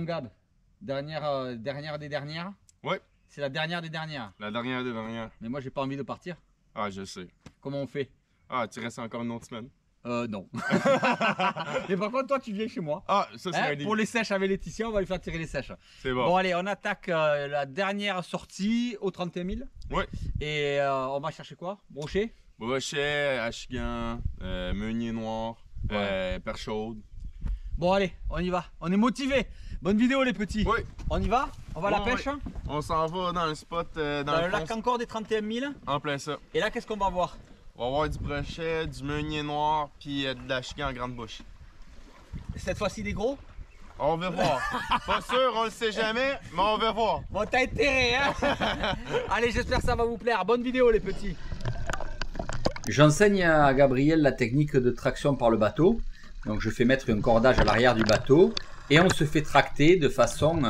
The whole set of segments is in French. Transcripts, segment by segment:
Gab? Dernière des dernières? Ouais. C'est la dernière des dernières. La dernière des dernières. Mais moi, j'ai pas envie de partir. Ah, je sais. Comment on fait? Ah, tu restes encore une autre semaine? Non. Mais par contre, toi, tu viens chez moi. Ah, ça c'est Hein, un deal. pour les sèches avec Laetitia, on va lui faire tirer les sèches. C'est bon. Bon, allez, on attaque la dernière sortie au 31 000. Ouais. Et on va chercher quoi? Brochet? Brochet, achigan, meunier noir, perche chaude. Bon, allez, on y va. On est motivés. Bonne vidéo, les petits. Oui. On y va? On va à la Ouais, pêche? ouais. On s'en va dans le spot, dans Dans le le lac fond, encore des 31 000. en plein ça. Et là, qu'est-ce qu'on va voir? On va avoir du brochet, du meunier noir, puis de l'achigan en grande bouche. Cette fois-ci, des gros? On va voir. Pas sûr, on le sait jamais, mais on va voir. Bon, t'as intérêt, hein? Allez, j'espère que ça va vous plaire. Bonne vidéo, les petits. J'enseigne à Gabriel la technique de traction par le bateau. Donc, je fais mettre un cordage à l'arrière du bateau et on se fait tracter de façon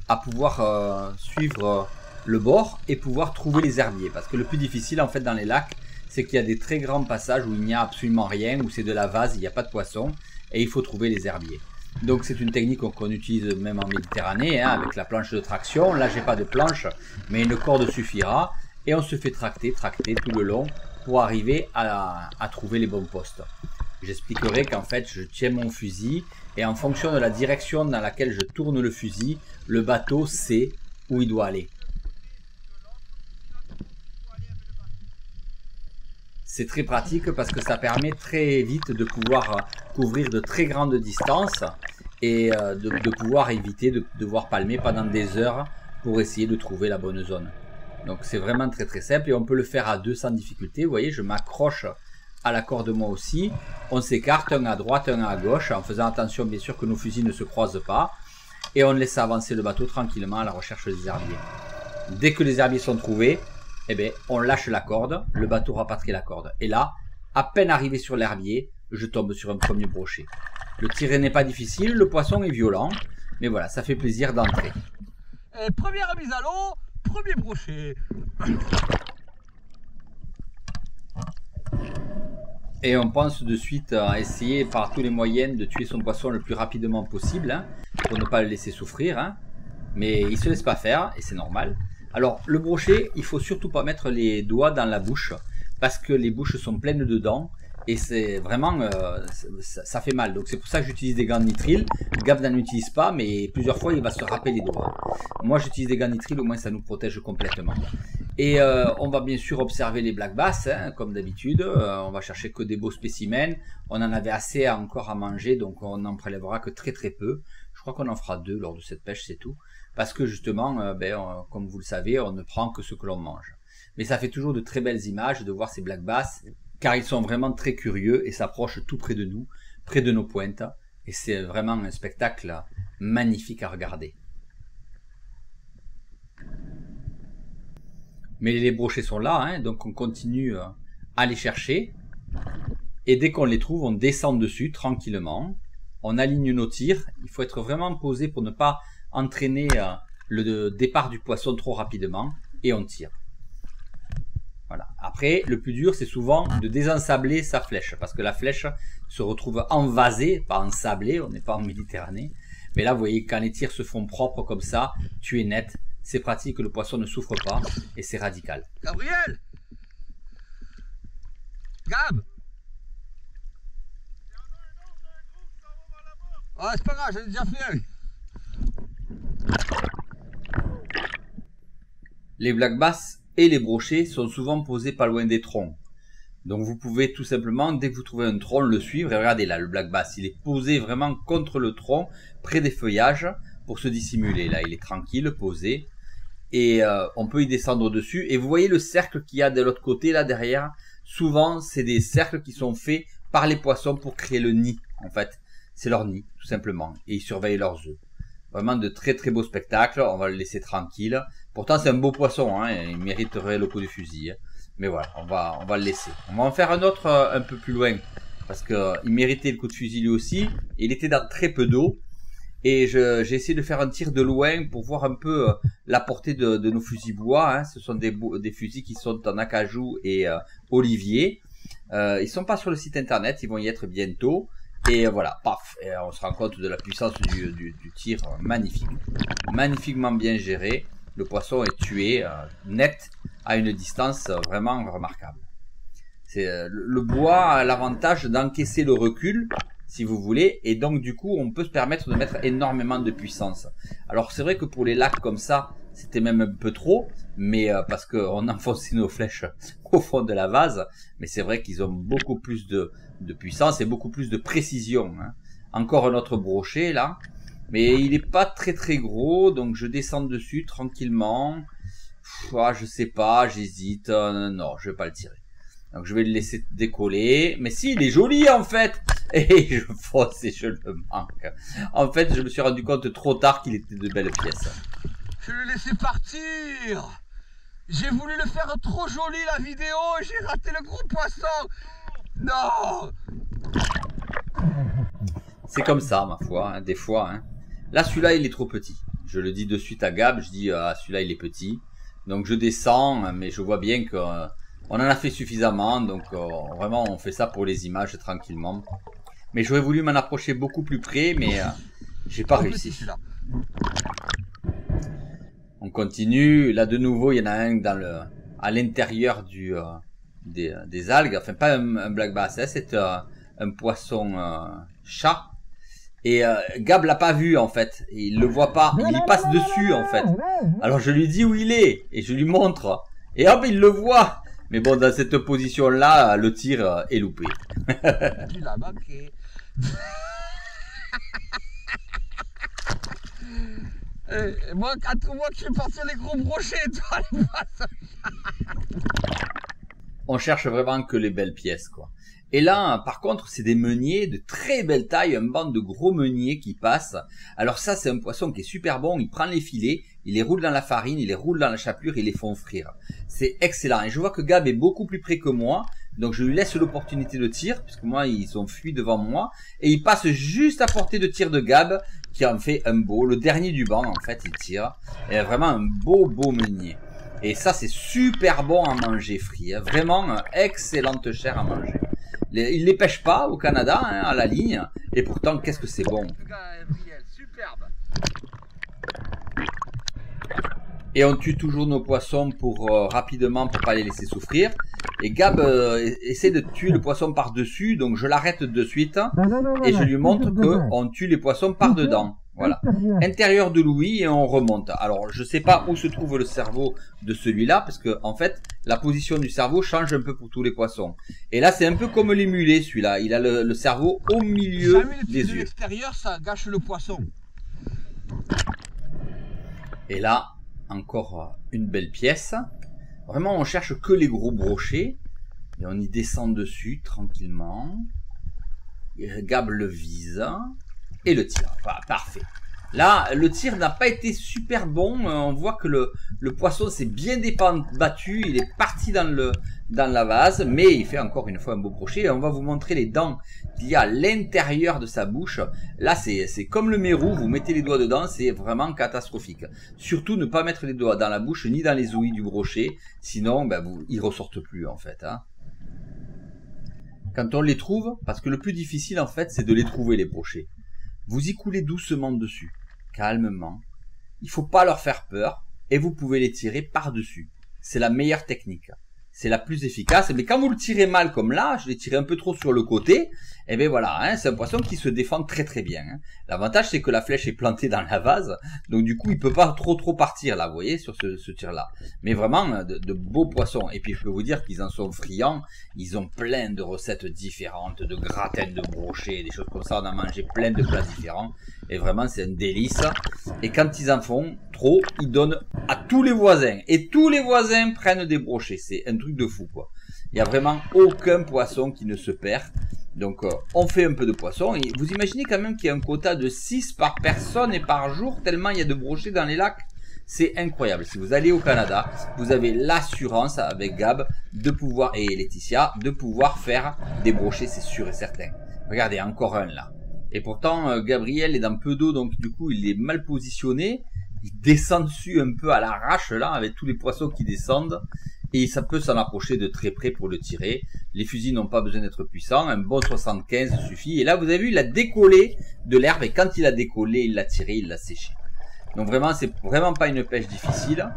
à pouvoir suivre le bord et pouvoir trouver les herbiers. Parce que le plus difficile, en fait, dans les lacs, c'est qu'il y a des très grands passages où il n'y a absolument rien, où c'est de la vase, il n'y a pas de poisson et il faut trouver les herbiers. Donc c'est une technique qu'on utilise même en Méditerranée, hein, avec la planche de traction. Là, j'ai pas de planche, mais une corde suffira. Et on se fait tracter tout le long pour arriver à trouver les bons postes. J'expliquerai qu'en fait, je tiens mon fusil et en fonction de la direction dans laquelle je tourne le fusil, le bateau sait où il doit aller. C'est très pratique parce que ça permet très vite de pouvoir couvrir de très grandes distances et de pouvoir éviter de devoir palmer pendant des heures pour essayer de trouver la bonne zone. Donc c'est vraiment très très simple et on peut le faire à deux sans difficulté. Vous voyez, je m'accroche à la corde moi aussi. On s'écarte un à droite, un à gauche en faisant attention bien sûr que nos fusils ne se croisent pas. Et on laisse avancer le bateau tranquillement à la recherche des herbiers. Dès que les herbiers sont trouvés, eh bien, on lâche la corde, le bateau rapatrie la corde. Et là, à peine arrivé sur l'herbier, je tombe sur un premier brochet. Le tiré n'est pas difficile, le poisson est violent, mais voilà, ça fait plaisir d'entrer. Première mise à l'eau, premier brochet. Et on pense de suite à essayer par tous les moyens de tuer son poisson le plus rapidement possible, hein, pour ne pas le laisser souffrir. Hein. Mais il se laisse pas faire, et c'est normal. Alors, le brochet, il faut surtout pas mettre les doigts dans la bouche, parce que les bouches sont pleines de dents, et c'est vraiment, ça fait mal. Donc c'est pour ça que j'utilise des gants de nitrile. Gab n'en utilise pas, mais plusieurs fois il va se râper les doigts. Moi j'utilise des gants de nitrile, au moins ça nous protège complètement. Et on va bien sûr observer les black bass, hein, comme d'habitude. On va chercher que des beaux spécimens. On en avait assez encore à manger, donc on n'en prélèvera que très très peu. Je crois qu'on en fera 2 lors de cette pêche, c'est tout. Parce que justement, comme vous le savez, on ne prend que ce que l'on mange. Mais ça fait toujours de très belles images de voir ces black bass, car ils sont vraiment très curieux et s'approchent tout près de nous, près de nos pointes. Et c'est vraiment un spectacle magnifique à regarder. Mais les brochets sont là, hein, donc on continue à les chercher. Et dès qu'on les trouve, on descend dessus tranquillement. On aligne nos tirs. Il faut être vraiment posé pour ne pas entraîner le départ du poisson trop rapidement. Et on tire. Voilà. Après, le plus dur, c'est souvent de désensabler sa flèche. Parce que la flèche se retrouve envasée, pas ensablée. On n'est pas en Méditerranée. Mais là, vous voyez, quand les tirs se font propres comme ça, tu es net. C'est pratique, le poisson ne souffre pas. Et c'est radical. Gabriel! Gab! Ah, c'est pas grave, j'en ai déjà fait un. Les black bass et les brochets sont souvent posés pas loin des troncs. Donc vous pouvez tout simplement, dès que vous trouvez un tronc, le suivre. Et regardez là, le black bass, il est posé vraiment contre le tronc, près des feuillages, pour se dissimuler. Là, il est tranquille, posé. Et on peut y descendre dessus. Et vous voyez le cercle qu'il y a de l'autre côté, là, derrière. Souvent, c'est des cercles qui sont faits par les poissons pour créer le nid, en fait. C'est leur nid, tout simplement. Et ils surveillent leurs œufs. Vraiment de très très beaux spectacles. On va le laisser tranquille. Pourtant, c'est un beau poisson, hein. Il mériterait le coup de fusil. Hein. Mais voilà, on va le laisser. On va en faire un autre un peu plus loin. Parce qu'il méritait le coup de fusil lui aussi. Il était dans très peu d'eau. Et j'ai essayé de faire un tir de loin pour voir un peu la portée de nos fusils bois. Hein. Ce sont des fusils qui sont en acajou et olivier. Ils sont pas sur le site internet, ils vont y être bientôt. Et voilà, paf, et on se rend compte de la puissance du tir, magnifique. Magnifiquement bien géré, le poisson est tué net à une distance vraiment remarquable. Le bois a l'avantage d'encaisser le recul, si vous voulez, et donc du coup on peut se permettre de mettre énormément de puissance. Alors c'est vrai que pour les lacs comme ça, c'était même un peu trop, mais parce qu'on enfonçait nos flèches au fond de la vase, mais c'est vrai qu'ils ont beaucoup plus de puissance et beaucoup plus de précision. Hein. Encore un autre brochet là, mais il est pas très gros, donc je descends dessus tranquillement. Je sais pas, j'hésite, non, je vais pas le tirer. Donc je vais le laisser décoller, mais si, il est joli en fait. Et je fonce et je le manque. En fait, je me suis rendu compte trop tard qu'il était de belles pièces. Je l'ai laissé partir. J'ai voulu le faire trop joli la vidéo et j'ai raté le gros poisson. Non. C'est comme ça, ma foi, hein, des fois. Hein. Là, celui-là, il est trop petit. Je le dis de suite à Gab, je dis, celui-là, il est petit. Donc je descends, mais je vois bien que on en a fait suffisamment. Donc vraiment, on fait ça pour les images, tranquillement. Mais j'aurais voulu m'en approcher beaucoup plus près, mais j'ai pas réussi. On continue. Là, de nouveau, il y en a un à l'intérieur des algues. Enfin, pas un black bass, hein, c'est un poisson chat. Et Gab l'a pas vu en fait, il le voit pas, il y passe dessus en fait. Alors je lui dis où il est et je lui montre. Et hop, il le voit. Mais bon, dans cette position là, le tir est loupé. Tu l'as manqué. Moi, quand moi que je pars sur les gros brochets, toi les poissons. On cherche vraiment que les belles pièces quoi. Et là, par contre, c'est des meuniers de très belle taille, un banc de gros meuniers qui passent. Alors ça, c'est un poisson qui est super bon. Il prend les filets, il les roule dans la farine, il les roule dans la chapelure, il les font frire. C'est excellent. Et je vois que Gab est beaucoup plus près que moi. Donc je lui laisse l'opportunité de tir, puisque moi, ils sont fuis devant moi. Et il passe juste à portée de tir de Gab, qui en fait un beau. Le dernier du banc, en fait, il tire. Et vraiment un beau meunier. Et ça, c'est super bon à manger frit. Hein. Vraiment, excellente chair à manger. Ils les pêchent pas au Canada, hein, à la ligne, et pourtant, qu'est-ce que c'est bon. Superbe. Et on tue toujours nos poissons pour rapidement, pour pas les laisser souffrir. Et Gab essaie de tuer le poisson par-dessus, donc je l'arrête de suite, et je lui montre qu'on tue les poissons par-dedans. Voilà. Intérieur de l'ouïe et on remonte. Alors, je sais pas où se trouve le cerveau de celui-là, parce que en fait, la position du cerveau change un peu pour tous les poissons. Et là, c'est un peu comme les mulets, celui-là. Il a le cerveau au milieu des yeux. L'extérieur, ça gâche le poisson. Et là, encore une belle pièce. Vraiment, on cherche que les gros brochets. Et on y descend dessus tranquillement. Et Gab le vise. Et le tir, voilà, parfait. Là, le tir n'a pas été super bon. On voit que le poisson s'est bien débattu. Il est parti dans la vase, mais il fait encore une fois un beau brochet. Et on va vous montrer les dents qu'il y a à l'intérieur de sa bouche. Là, c'est comme le mérou. Vous mettez les doigts dedans, c'est vraiment catastrophique. Surtout, ne pas mettre les doigts dans la bouche ni dans les ouïes du brochet. Sinon, ben, ils ressortent plus en fait. Hein. Quand on les trouve, parce que le plus difficile en fait, c'est de les trouver les brochets. Vous y coulez doucement dessus, calmement. Il faut pas leur faire peur et vous pouvez les tirer par-dessus. C'est la meilleure technique. C'est la plus efficace. Mais quand vous le tirez mal comme là, je l'ai tiré un peu trop sur le côté, et bien voilà, hein, c'est un poisson qui se défend très bien. Hein. L'avantage c'est que la flèche est plantée dans la vase, donc du coup il peut pas trop partir là, vous voyez, sur ce tir-là. Mais vraiment de beaux poissons. Et puis je peux vous dire qu'ils en sont friands. Ils ont plein de recettes différentes, de gratins de brochets, des choses comme ça. On a mangé plein de plats différents. Et vraiment, c'est un délice. Et quand ils en font trop, ils donnent à tous les voisins. Et tous les voisins prennent des brochets. C'est un truc de fou, quoi. Il n'y a vraiment aucun poisson qui ne se perd. Donc, on fait un peu de poisson. Et vous imaginez quand même qu'il y a un quota de 6 par personne et par jour, tellement il y a de brochets dans les lacs. C'est incroyable. Si vous allez au Canada, vous avez l'assurance avec Gab de pouvoir, et Laetitia, de pouvoir faire des brochets, c'est sûr et certain. Regardez, encore un là. Et pourtant, Gabriel est dans peu d'eau, donc du coup, il est mal positionné. Il descend dessus un peu à l'arrache, là, avec tous les poissons qui descendent. Et ça peut s'en approcher de très près pour le tirer. Les fusils n'ont pas besoin d'être puissants. Un bon 75 suffit. Et là, vous avez vu, il a décollé de l'herbe. Et quand il a décollé, il l'a tiré, il l'a séché. Donc vraiment, c'est vraiment pas une pêche difficile.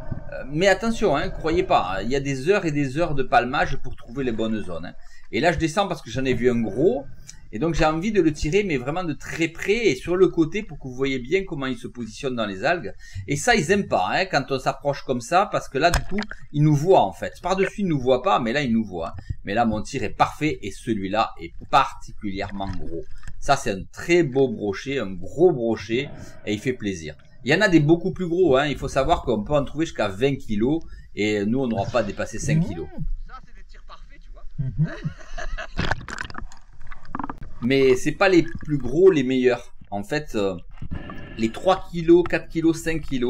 Mais attention, hein, croyez pas. Hein, il y a des heures et des heures de palmage pour trouver les bonnes zones. Hein. Et là, je descends parce que j'en ai vu un gros. Et donc, j'ai envie de le tirer, mais vraiment de très près et sur le côté pour que vous voyez bien comment il se positionne dans les algues. Et ça, ils aiment pas, hein, quand on s'approche comme ça, parce que là, du coup, ils nous voient, en fait. Par-dessus, ils nous voient pas, mais là, ils nous voient. Mais là, mon tir est parfait et celui-là est particulièrement gros. Ça, c'est un très beau brochet, un gros brochet, et il fait plaisir. Il y en a des beaucoup plus gros, hein. Il faut savoir qu'on peut en trouver jusqu'à 20 kg, et nous, on n'aura pas dépassé 5 kg. Ça, c'est des tirs parfaits, tu vois. Mais c'est pas les plus gros les meilleurs. En fait, les 3 kg, 4 kg, 5 kg,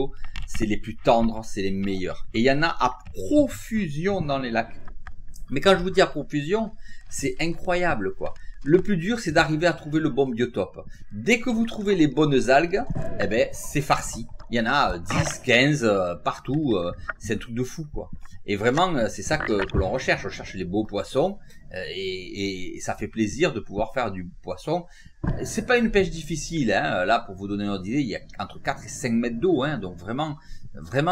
c'est les plus tendres, c'est les meilleurs. Et il y en a à profusion dans les lacs. Mais quand je vous dis à profusion, c'est incroyable quoi. Le plus dur, c'est d'arriver à trouver le bon biotope. Dès que vous trouvez les bonnes algues, eh ben, c'est farci. Il y en a 10, 15 partout. C'est un truc de fou quoi. Et vraiment, c'est ça que l'on recherche. On cherche les beaux poissons et ça fait plaisir de pouvoir faire du poisson. C'est pas une pêche difficile. Hein. Là, pour vous donner une ordre d'idée, il y a entre 4 et 5 mètres d'eau. Hein. Donc vraiment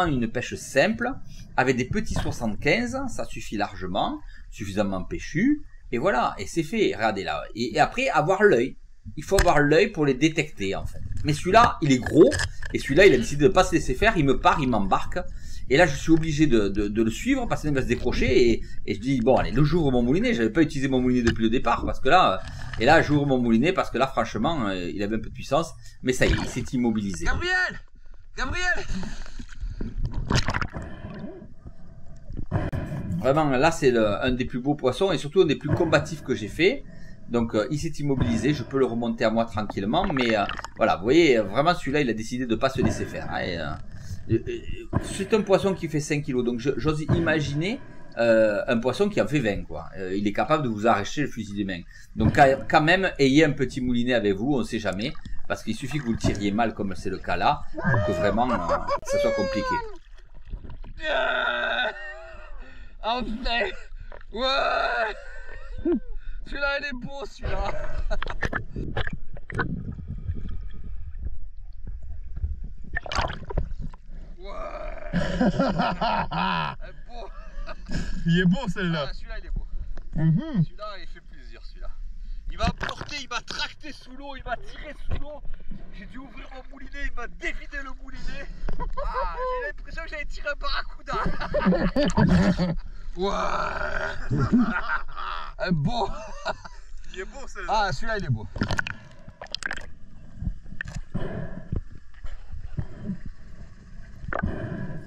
une pêche simple. Avec des petits 75, ça suffit largement. Suffisamment péchu. Et voilà, et c'est fait. Regardez là. Et après, avoir l'œil. Il faut avoir l'œil pour les détecter en fait. Mais celui-là, il est gros. Et celui-là, il a décidé de pas se laisser faire. Il me part, il m'embarque. Et là, je suis obligé de le suivre parce qu'il va se décrocher. Et je dis, bon, allez, là, j'ouvre mon moulinet. J'avais pas utilisé mon moulinet depuis le départ. Parce que là, et là, j'ouvre mon moulinet parce que là, franchement, il avait un peu de puissance. Mais ça y est, il s'est immobilisé. Gabriel! Gabriel! Vraiment, là, c'est un des plus beaux poissons et surtout un des plus combatifs que j'ai fait. Donc, il s'est immobilisé. Je peux le remonter à moi tranquillement. Mais voilà, vous voyez, vraiment, celui-là, il a décidé de pas se laisser faire. Hein, c'est un poisson qui fait 5 kg. Donc, j'ose imaginer un poisson qui en fait 20. Quoi. Il est capable de vous arracher le fusil des mains. Donc, quand même, ayez un petit moulinet avec vous. On ne sait jamais. Parce qu'il suffit que vous le tiriez mal, comme c'est le cas là, pour que vraiment, ça soit compliqué. Enfin! Ouais! Celui-là, il est beau, celui-là! Ouais! Beau! Il est beau celle-là. Ah, celui-là, il est beau. Celui-là, il fait plaisir, celui-là. Il m'a porté, il m'a tracté sous l'eau, il m'a tiré sous l'eau. J'ai dû ouvrir mon moulinet, il m'a dévidé le moulinet. Ah, j'ai l'impression que j'avais tiré un barracuda. Ouais. Beau. Il est beau celle-là. Ah, celui-là, il est beau.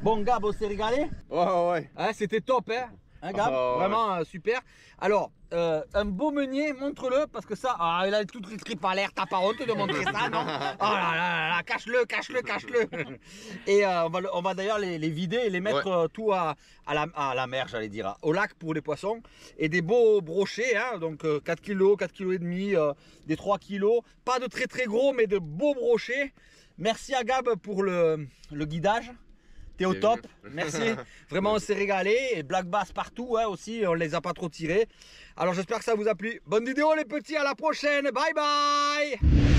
Bon, Gab, on s'est régalé. Ouais. Hein, c'était top, hein, Gab, Oh, vraiment super. Alors, un beau meunier, montre-le, parce que ça, ah, il a tout les tripes à l'air, t'as pas honte de montrer ça, non? Oh là là là, cache-le. Et on va d'ailleurs les vider et les mettre tout à la mer, j'allais dire, au lac pour les poissons. Et des beaux brochets, hein, donc 4 kg, 4 kg et demi, des 3 kg. Pas de très très gros, mais de beaux brochets. Merci à Gab pour le guidage. T'es au top, merci. Vraiment, on s'est régalé. Et black bass partout hein, aussi, on les a pas trop tirés. Alors j'espère que ça vous a plu. Bonne vidéo les petits, à la prochaine. Bye bye.